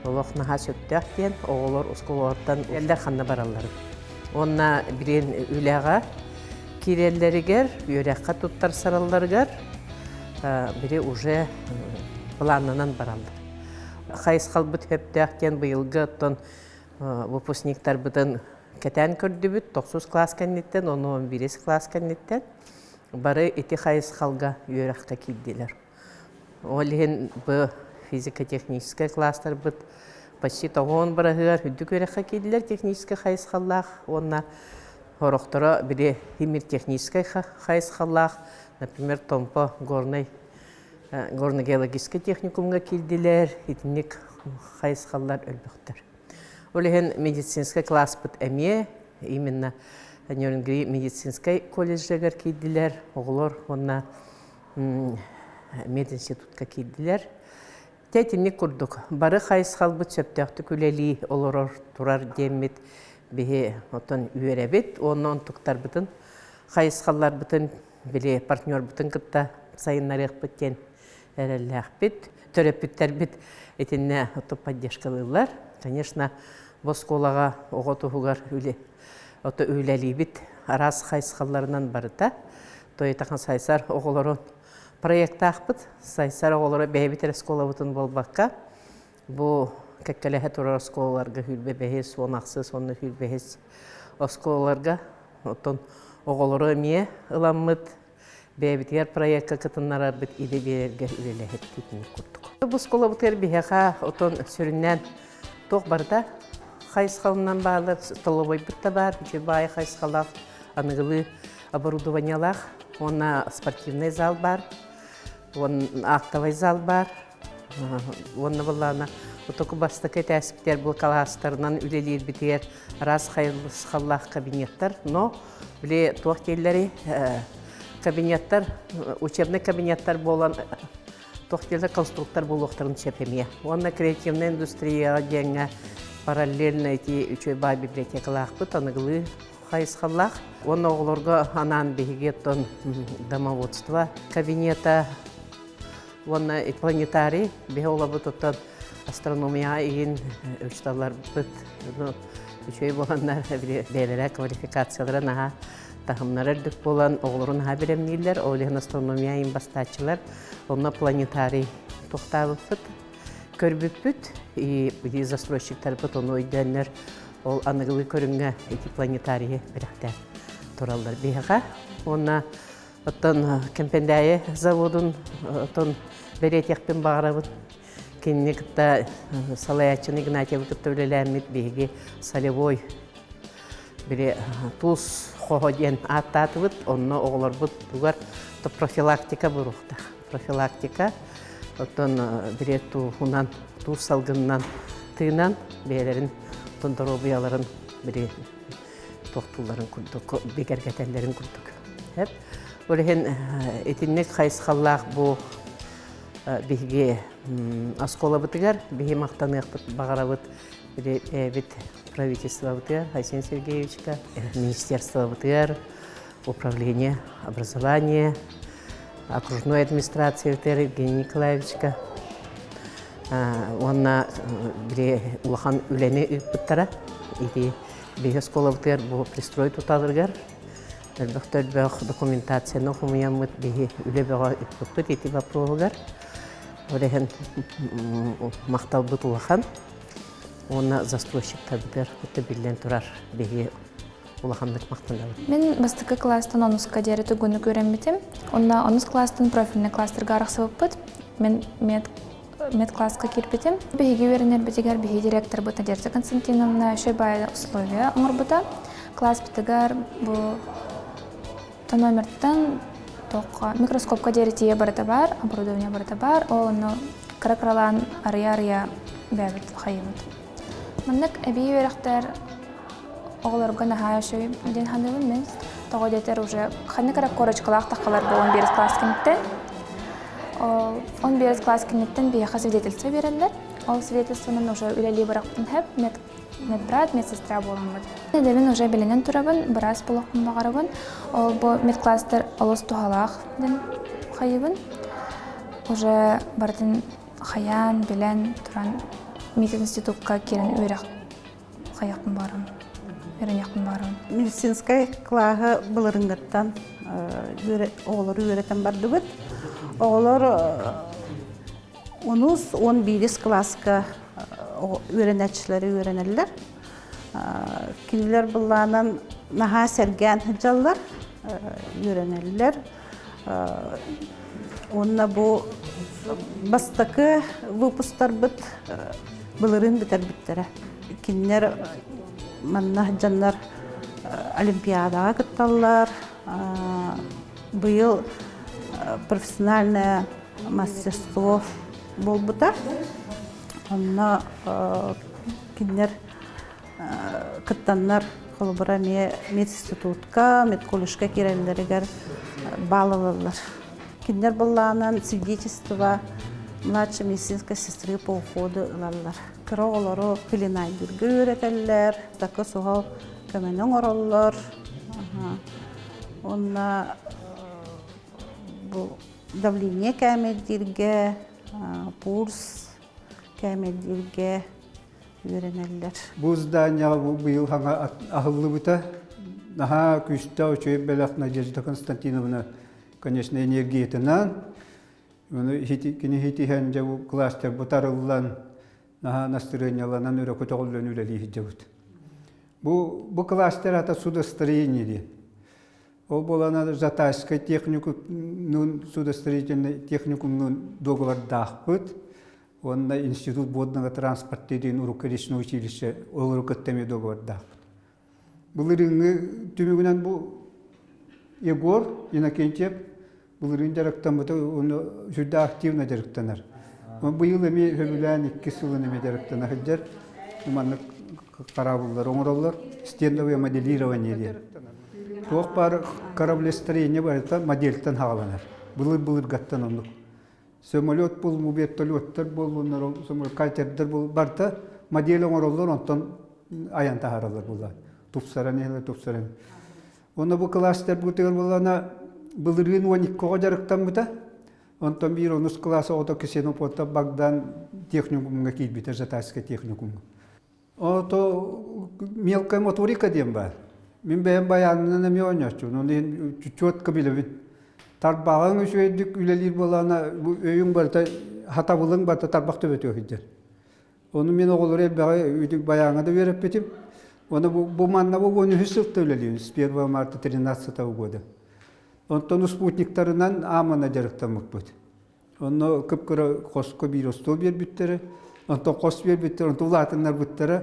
олықнаға сөптәқтен, оғылар ұсколуардан әлдер қанна баралары. Онна бірен үләға киреллерігер, үйерекқа тұттар сараларығар, бірі уже планынан баралды. Хайсқал бұт хөптәқтен бұйылғы ұттын выпускниктар бұтын кәтән көрді бүт, 9 класс кәнеттен, 11 класс кәнеттен, бары еті хайсқалға үйерекқа келділер. Олеген бұ физико-технический класстар бұт, почти тоғын барағығар үдді көрекқа келділер технический хайсқаллақ, онна орықтыра бірі химир-технический хайсқаллақ, например, Томпо горно-геологический техникумға келділер, етінік хайсқаллар өлбіқтір. Олеген медицинский класс бұт әме, именно Нюрнберг медицинский колледждегер келділер, оғылар онна мединститутқа келділер. Тәтінік күрдік. Бары хайсқал бұт сөптәқті күлелі олырыр тұрар демет бе отын үйеребет. Онын тұқтар бұтын хайсқаллар бұтын біле партнер бұтын күтті сайыннарық бұттен әрәләқ бет. Төрепіттер бет етіне оты поддержкалылар. Конечно, бұл сколаға оғытуғығар оты үйләлі бет арас хайсқалларынан барыта. Тойытақын сайсар оғылырын проекта ақпыт, сайсар оғылары бәйбетер скола бұтын болбаққа. Бұл кәккәләхе тұрар сколаларға хүлбе бәхес, онақсыз, оны хүлбәхес сколаларға оғылары мие ыламмыт, бәйбетер проектқа кытынларар біт иде берерге үлеләхет кетінік күрдік. Бұл скола бұтыр бәйеға сүріннен тоқ барда, хайсқалынан бағылар, столовой бұтта бар, бай хайсқалақ, анығылы оборудованиялақ, онна спортивный зал бар, актовый зал бар, онна боллана утоку бастакы тәсіптер бұл қаластарынан үлелер бітер раз хайсқалақ кабинеттар, но біле тоқ келлері кабинеттар, учебный кабинеттар болан тоқ келлер конструктор болуқтарын шепемия. Онна креативная индустрия денге параллельно эти үчөй бай библиотекалақ бұт, анығылы хайсқалақ. Оны оғылырға анан бігеттон домоводство кабинета, оны планетарий, бігі ола бұтыттан астрономия егін үшталар бұт, үшөй боландар бәлері квалификациялары наға тағымнар әрдік болан оғылырын ға беремнейлер, олығын астрономия егін бастачылар, оны планетарий тоқтабы бұт, көрбіп бұт, и застройщиктар бұт, оны ойдәнлер, ол анығылы көрінгі эти планетарии біріқтен тұралдар бейға. Онна оттан кемпендайы заводын оттан беретекпен бағарабын. Кеніне күтті Салаячын Игнатьевы күтті өлеләмет бейге солевой біре туз қоғаден аттаты бұд, онна оғылар бұд бұғар профилактика бұрықты. Профилактика оттан біре туғынан, туз салғынынан тыынан бейлерін тондоробияларын біре тоқтуларын күрдік, бекергәтәлерін күрдік. Олеген етіннік хайсқаллақ бұл бейге аскола бұтығар, бейге мақтанық бағара бұт, біре әбіт правительство бұтығар, Хайсен Сергеевичка, министерство бұтығар, управление образования, окружной администрации бұтығар, Евгений Николаевичка. Онна біре улахан үләне үппіттара, еті бейге скола бұтығар бұл пристрой тұталырғар. Әлбіқтер бәқ документацияны құмыямыд бейге үлі бәға үппіт еті бапруғығар. Олеген мақтал бұт улахан, оны застройщиктар бұтығар құтты білден тұрар бейге улахандық мақтанғалы. Мен бастықы кластан 10 кадері түгіні көренбетім. Онда 10 кластан профильный кластерға арықсы бұппыт. Мен медкласска кирпетим. Беги вернер бетигер беги директор бута Надежда Константиновна, еще бай условия морбута. класс бітігер бұл тономерттен микроскопка деретие барыта бар, оборудование барыта бар, оны кыракралан ария-ария бәбіт қайымыд. Маннык әбей өріқтер оғыларға наға өші ден ханығын мен тоғы детер уже қаны қарақ корочкалақ таққалар бұл 11 класс кенеттен. 11 класс кенеттен бейіға свидетельство берілдер. Ол свидетельствоның уже үләлі барақтың әп медбрат, медсестра боланмады. Дәбін уже білінен тұрабын, біраз болақпын бағарабын. Ол бұл медкластер олыс туғалақ ден қайыбын. Уже бардың қаян, білен тұран мединститутқа керін өрек қаяқпын барым, өрен яқпын барым. Медицинскай клағы бұлырыңғаттан оғылар үйретен барды бұд. Оғылар 10-11 класска үйренәтшілері үйренелер. Кинилер бұлланан наға сәрген жаллар үйренелер. Онна бұл бастақы выпустар бұд бұлырын бітер біттері. Кинилер манна жанлар олимпиадаға күтталар. Бұл профессиональное мастерство бол бұта. Онна кинилер кыттаннар қолыбыра мединститутка, медколледжка керелерігер балалылар. Кинилер болланан свидетельство младшей медицинской сестры по уходу ылалар. Кыра олары пеленайдырғы өретелер, такы соғал көменің оралар. Онна давление кәмеддерге, пульс кәмеддерге үйренелер. Бұл зданияға бұйыл хаңа ағылы бұта. Наға күшті өчөй бәләқ Надежда Константиновна, конечно, энергиетінен. Кені хетихен жау кластер бұтарылан, наға настроенияланан өрі көтіғылын өлелі жауыд. Бұл кластер ата судостроение де. Ол болана Жатайская техникум, судостроительный техникумның договор бұд. Онна институт водного транспорта дейін руководящее училище ол рукоттеме договор бұд. Бұл іріңі түмігінен бұл Егор Иннокентьев бұл ірің жарықтан бұты, оны жүрді активна жарықтанар. Бұйыл әме өбілән 2 сылын әме жарықтан ақыджар, ұманны қарабылар, оңыралар, стендовое моделирование дейін. Тоқ бар кораблестроение бар, модельтен хағаланар. Бұлыр ғаттан ондық. Самолет бұл, вертолеттер бұл, катердер бұл барда, модель оңыралар, онтан аян тағаралар бұлар. Тупсаран елі, тупсаран. Оны бұл кластер бұтығыр болана бұлырын 12-ға жарықтан бұта. Онтан бір 10 классы ота кесен опота Багдан техникумға кейбеті, Жатайская техникумға. Ото мелкая моторика дем бар. Мен бәйін баянынан әме ойнашчу, оны чөткі білімін. Тарбағын үшөйдік үлелер болана өйін барда, хатабылың барда тарбақ төбеті өйдер. Оны мен оғылыр әлбәғі өйдік баяңа да веріп бетім. Оны бұл манна бұл 13 сылтта үлелейін, с 1 марта 13 года. Онтан спутниктарынан амана жарықтамық бұд. Оны күп-күрі қосқы бір остол бер бүттері, онтан қос бер бүттері, онтан ұлатынлар бүттері.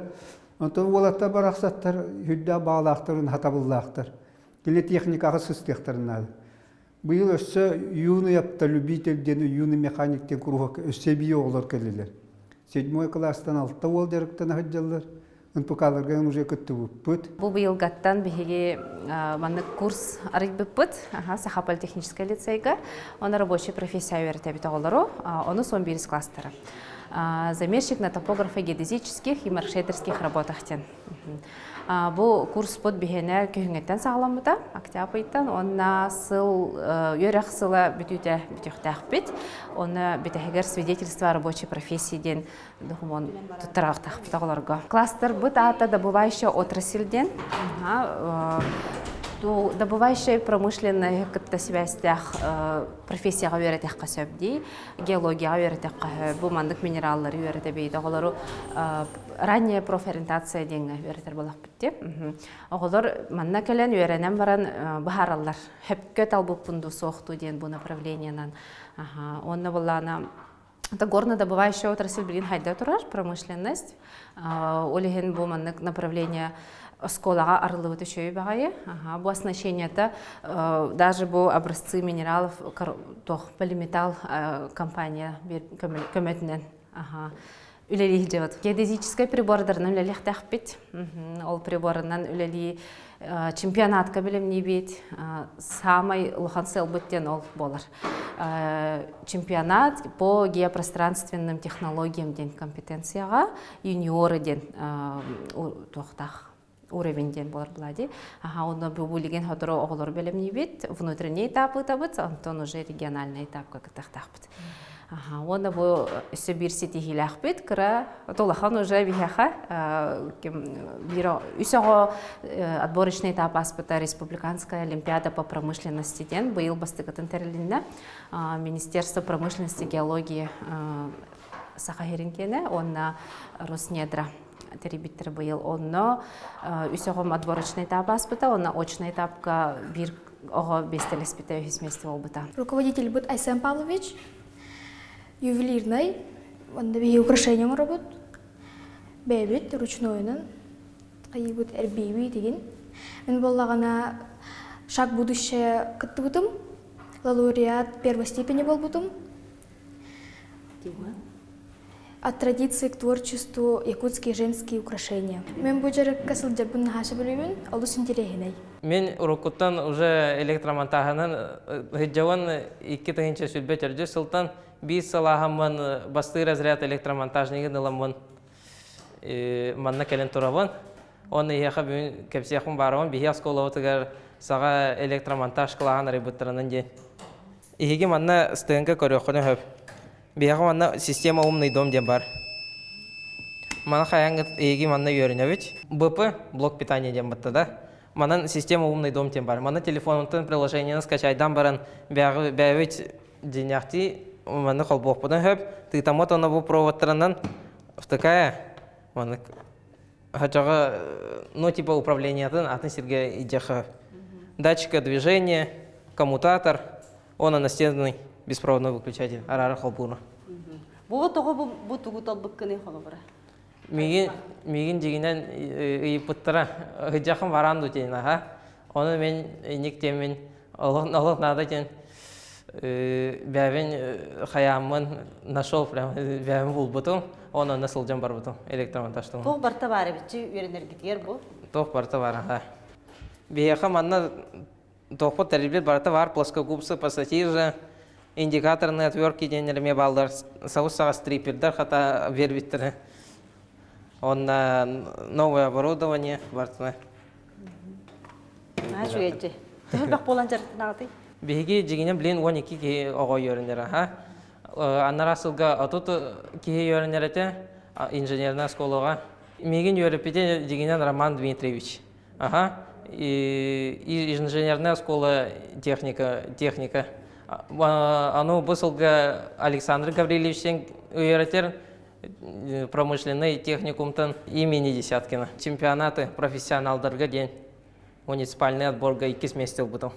Онтан олатта бар ақсаттар, хүдда бағалақтарын, хатабыллақтар. Келе техникаға сыстықтарынады. Бұл өсі юны япта любительден, юны механиктен күруға өсі бей оғылар кәлелер. 7 класстан 6 ол жарықтан ақыджалар. Үнпұқаларға уже күтті бұд. Бұл бұйылғаттан бігеге маңны курс арық бұд, Саха политехническая лицейға. Оны рабочий профессия өрті әбіті оғылару, оны 11 класстары. Замерщик на топографа геодезических и маршрутерских работахтен. Бұл курс бұд бігені күйіңеттен сағаламыда, октябрьтан. Оны сыл, өрек сылы бүтіде бүтіқтәқ біт. Оны бітігер свидетельство рабочей профессияден тұттырақтақ біт оғыларға. Кластер бұд ата добывающая отрасльден. Добывающая промышленная связях профессияға өретек қасөбдей, геологияға өретек қасөб, бұл мандық минераллары өретек бейді. Оғылары ранняя профориентация дейінгі өретер болақ бітті. Оғылар манна кәлен өренен баран бұхаралар. Хөпкөт албыппынды соқту дейін бұл направлениянан. Онны болана это горно-добывающая отрасль білін хайда тұрар, промышленность. Олеген бұл мандық направление осколага арылыбыты чөй багайы. Бу оснащенията даже бу образцы минералов тох полиметалл компания көмөтүнөн үлели жабыт. Геодезический прибордарынан үлели тахпит. Ол приборынан үлели чемпионатка билемни бит. Самый лухан селбыттен ол болар. Чемпионат по геопространственным технологиям ден компетенцияга юниоры ден тохтах уровень ден болар блади. Оны бөлеген хотыры оғылыр білімні бет, внутренний этапы табыт, антон уже региональный этапка кытақтақпыт. Оны бұл үсі бір сетихилақ бет, кіра толахан уже бихаха, үсіғо отборочный этап аспыта Республиканская олимпиада по промышленности ден, был бастығытын тәрілінді Министерство промышленности, геологии Сахахеринкені, онна Роснедра. Теребиттер быйыл онно үсөҕөм отборочный этап аспыта, онно очный этапка бир ого бестелеспите үхисмести болбута. Руководитель бут Айсен Павлович, ювелирный, онда бии украшения работ, бэбит ручнойнын, кайы бут эрбиби деген. Мен боллагана шаг будущее кытты бутум, лауреат первой степени бол бутум. От традиции к творчеству якутские женские украшения. Мен буджарык касыл жабын хаша билибин, олус интересней. Мен урокуттан уже электромонтажынан хиджаван 2-нче сүлбе төрдү сылтан бис салахаман басты разряд электромонтажнигин ыламын манна келен турабын. Оны яха бүн кепсияхын барабын бихи сколоватыгар сага электромонтаж кылаган ребуттарынан ден. Иһиги манна стынга көрөкөнө хөп. Бияға манна система умный дом ден бар. Мана хаяңгы эги манна йөрінәвич. БП, блок питания ден бітті да. Манан система умный дом ден бар. Мана телефонын приложениені скачайдан баран бәвич деняқти манна қолбоқпыдан хөп. Тытамот оны бұл проводтарынан втыкая. Мана хачаға, ну типа управлениятын атын сирге идеха. Датчика движения, коммутатор, он настенный беспроводной выключатель, арара холбуна. Бұл тоғы бұл тұғыт албық кіне қолы бұра? Меген дегенен ұйыпыттыра, ғыджақын варанду дейін, оны мен нектемен олық нада кен бәвен хаямын нашол, бәвен бұл бұтым, оны насылжан бар бұтым, электромонтажтың. Тоқ барта бары бітчі өренергетер бұл? Тоқ барта бары, бейеқа манна тоқпы тәрбет барта бар, плоскогубсы, пассатижі, индикаторные отвертки денерме балдар, саусага стрипердар, хата вервиттері. Он новое оборудование бартына. Шу етчі. Түхіл бақ болан жарттың ағыты? Беге жегенен білен 12 кей оғой өрінері. Анар асылға отут кей өрінері әте инженерна сколуға. Меген өріпеде жегенен Роман Дмитриевич. Инженерная школа техника. Ану бұсылға Александр Гаврилевичтен үйретер промышленный техникумтан имени Десяткина. Чемпионаты профессионалдарға ден муниципальный отборға 2 месте бұтым.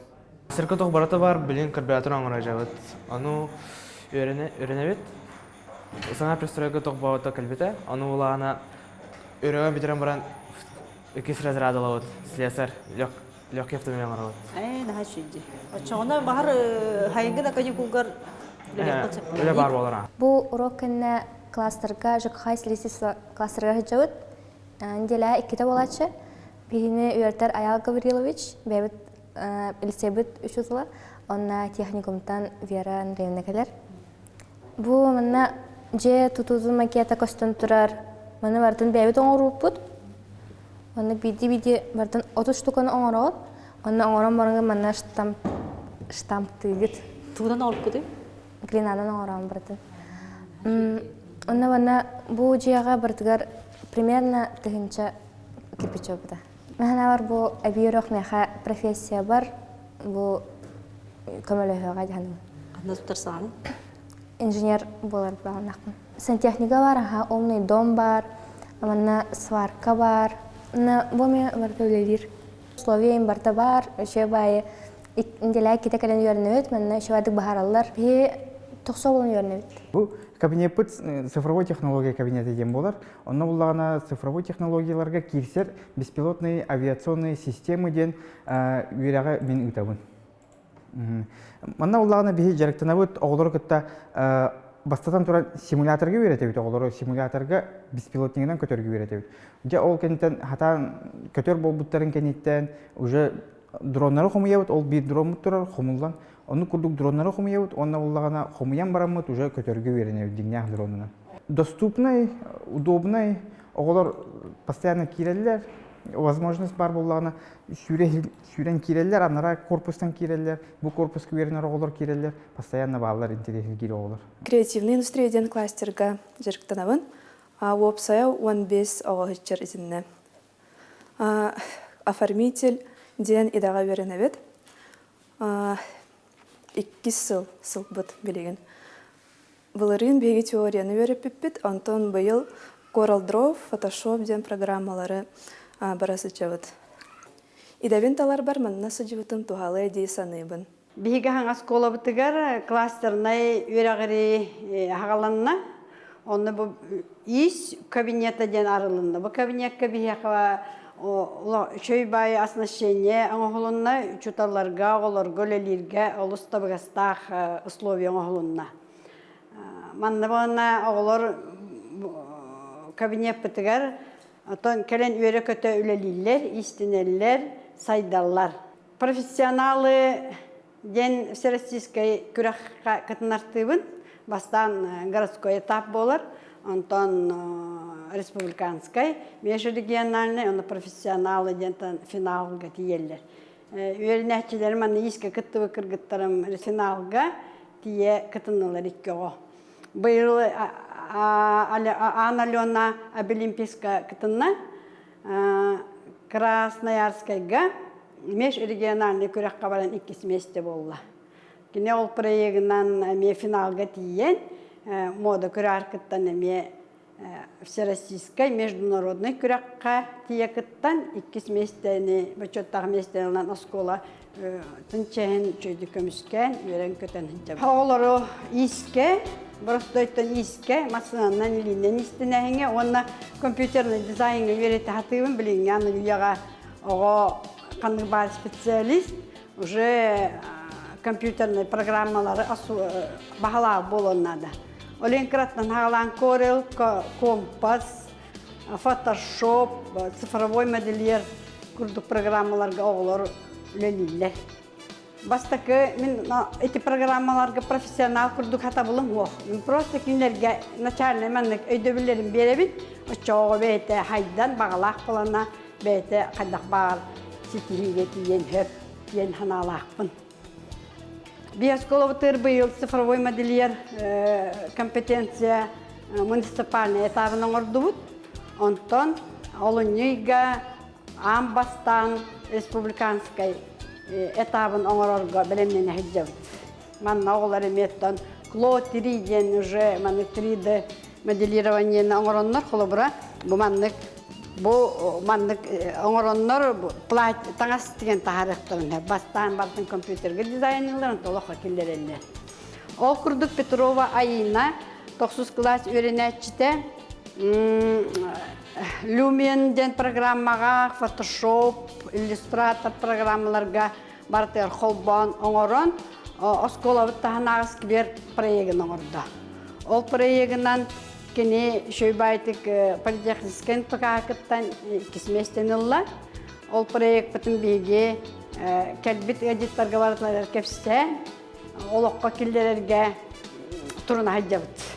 Сырқы тоқ бараты бар, білен карбюратор аңыра жабыт. Ану үйренебет. Саңа пристройға тоқ бауыта кәлбеті. Ану олағына үйреға бітерен баран 2 разрядылауыт. Слесар легкий автомобиль аңыра бұт. Наға шүйді. Очоғына бағар хайыңғы да көне күлгір үлі бар болар. Бұл урок кәнне кластырға, жүкхай слесесі кластырға жауыт. Нделя 2-та болачы. Бігіне үйертер Аял Гаврилович, бәбіт Илсебіт 3 жылы, онна техникумтан Вера Андреевна келер. Бұл мұнна же тұтузы макета көстін тұрар. Мұны бардың бәбіт оңыр ұппыд. Оны биди бардың 30 штуканы оңыр оғыд. Оны оңыран барыңғы мұнна штамп түйгіт. Туғдан олып көді? Глинадан оңыран бардың. Оны бұнна бұл жияға бардығар примерно түгінші кирпичі бұда. Мәхана бар бұл әбейіріқ меха профессия бар, бұл көмілі өйіға жағаным. Қанда тұтарсағаны? Инженер болар бағынақпын. Сантехника бар, умный дом бар, аманна сварка бар. Бұл мен барда өлелер. Условиям барда бар, өше байы. Инделі кете кәлен үйерін өт, мәнна өше бадық бағаралар. Бе тұқса болын үйерін өт. Бұл кабинет цифровой технология кабинеты дем болар. Онна буллагана цифровой технологияларга кирсер беспилотные авиационные системы ден үйрәгә мин үтәбен. Манна буллагана бихи жарыктанабыт оглор кытта бастатан туран симуляторга үйрәтәбит оглор симуляторга беспилотнигинен көтөргө үйрәтәбит. Же ол кенттен хатан көтөр болбуттарын кенеттен уже дроннары хомуябыт, ол бир дрон турар хомулдан. Оны курдук дроннары хомуябыт, онна буллагана хомуян барамыт уже көтөргө үйрәнәбит дигнях дронына. Доступный, удобный, оглор постоянно киреллер, возможность бар буллагана сүрен киреллер, анара корпустан киреллер, бу корпуска үйрәнер оглор киреллер, постоянно балалар интересли кире оглор. Креативный индустрия ден кластерга жарыктанабын. Уопсая 15 оғылычыр изинне. Оформитель ден идага беренебет. 2 сыл бұд білеген. Бұларын беги теорияны беріп біппет, Антон бұйыл CorelDRAW, Photoshop ден программалары барасы жабыд. Идабен талар бар манна сыжыбытын тухалы әдей саныбын. Беги хаңа скола бұтығар кластернай үйрағыры ағаланна. Оны бұл ис кабинета ден арылынды. Бұл кабинетка бейеқва шөй бай оснащение оңғылынна, чуталарга, оларга, лелерге, олыста бұғастақ условия оңғылынна. Манны бұғына оғылар кабинет бұтығар, кәлен үйері көті үлелілер, истинелер, сайдалар. Профессионалы ден всероссийской күрәққа кытынартыбын, бастан городской этап болар, Антон республиканской, межрегиональный, он профессионалы дентан финалга тиеллер. Үйернәтчелер маны иске кыттыбы кыргыттарым финалга тие кытынылар иккего. Быйыл Анна Олимпийска кытынна Красноярскайга межрегиональный күрәкка баран 2 месте болла. Кине ол проектынан ме финалга тиен мода күрәккыттан ме всероссийской международный күрәкка тиекыттан 2 местени бачоттагы местенен оскола тынчен чөйдү көмүскән өрен көтөн хинча. Олары иске Бұрыстойттан иске, масынаннан илинен истинәһеңе, онна компьютерный дизайнга үйреті хатыбын білген, яны үйеға оға қанды бар специалист, уже компьютерный программалары бағалағы болуынады. Олен кіраттан хағалан Corel, Compass, Photoshop, цифровой модельер күрдік программаларға оғылар үлелілер. Бастакы, мен эти программаларға профессионал күрдік хата болым оқ. Мен просто кинлерге начальный мәнлік өйдөбілерін беребін, ұшчауғы бәйті хайдан бағалақ болана бәйті қайдақ бағар сетиліге тиен хөп, тиен ханалақпын. Биоскола бұтыр бұйыл цифровой модельер компетенция муниципальный этабының орды бұд. Онтон, олынүйга амбастан республиканской этабын оңырорға білімнен әйджавыд. Манна оғылары меттон Клод 3 ден уже 3D моделированиені оңыроннар қолы бұра. Бұл маннык оңыроннар таңас деген тағарықтырын. Бастан бардың компьютерге дизайнерлерін толыққа келдерелер. Ол күрдік Петрова айына 9 класс өренәтчіте Lumen ден программаға, Photoshop, Illustrator программаларға бартер холбан оңырон, оскола бұттағын ағыз кілер проегін оңырда. Ол проегінен кені шөйбайтық политехнискен тұқақыттан кесместен ұлла. Ол проег бұтын бейге кәлбіт әдеттарға барытылар кепсте, олыққа келдерерге тұрына хайджабыд.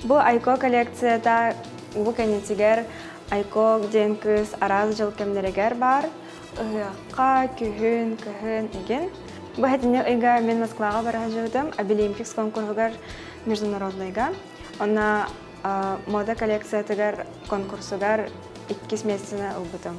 Бұл айко коллекцияда Бұл кәнетігер айко ден күз араз жыл кемдерегер бар, ұйаққа, күхін еген. Бұл әдіне ұйға мен Москваға бара жығдым, Олимпикс конкурсығар международныйға. Она мода коллекциятығар конкурсығар 2 месяціне ұлбытым.